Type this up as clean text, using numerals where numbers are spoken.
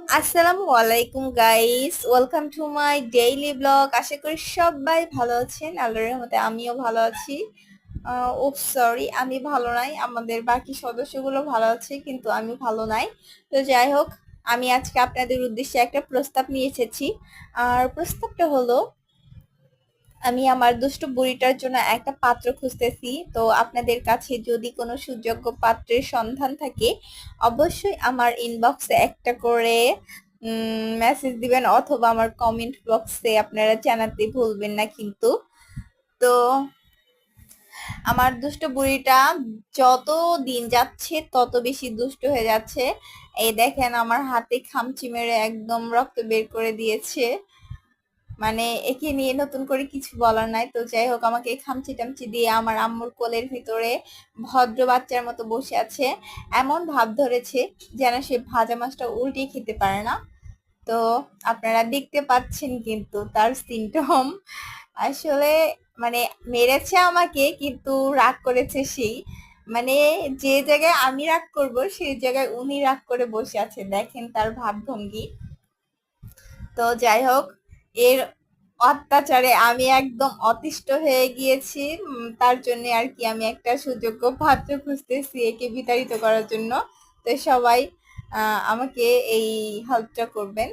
আসসালামু আলাইকুম guys, welcome to my daily blog. আশা করি সবাই ভালো আছেন। আল্লাহর রহমতে আমিও ভালো আছি। ও সরি, আমি ভালো নাই, আমাদের বাকি সদস্যগুলো ভালো আছে কিন্তু আমি ভালো নাই। তো যাই হোক, আমি আজকে আপনাদের উদ্দেশ্যে একটা প্রস্তাব নিয়ে এসেছি। আর প্রস্তাবটা হলো, আমি আমার দুষ্টু বুড়িটার জন্য একটা পাত্র খুঁজতেছি। তো আপনাদের কাছে যদি কোনো সুযোগ্য পাত্রের সন্ধান থাকে, অবশ্যই আমার ইনবক্সে একটা করে মেসেজ দিবেন, অথবা আমার কমেন্ট বক্সে আপনারা জানাতে ভুলবেন না কিন্তু। তো আমার দুষ্ট বুড়িটা যত দিন যাচ্ছে তত বেশি দুষ্ট হয়ে যাচ্ছে। এই দেখেন, আমার হাতে খামচি মেরে একদম রক্ত বের করে দিয়েছে। মানে একে নিয়ে নতুন করে কিছু বলার নাই। তো যাই হোক, আমাকে খামচি টামচি দিয়ে আমার আম্মুর কোলের ভিতরে ভদ্র বাচ্চার মতো বসে আছে। এমন ভাব ধরেছে যেন সে ভাজা মাছটা উল্টে খেতে পারে না। তো আপনারা দেখতে পাচ্ছেন কিন্তু তার সিমটম। আসলে মানে মেরেছে আমাকে, কিন্তু রাগ করেছে সেই। মানে যে জায়গায় আমি রাগ করব সেই জায়গায় উনি রাগ করে বসে আছে, দেখেন তার ভাবভঙ্গি। তো যাই হোক, এর অত্যাচারে আমি একদম অতিষ্ঠ হয়ে গিয়েছি। তার জন্য আর কি আমি একটা সুযোগ্য পাত্র খুঁজতেছি একে বিতাড়িত করার জন্য। তো সবাই আমাকে এই হেল্পটা করবেন।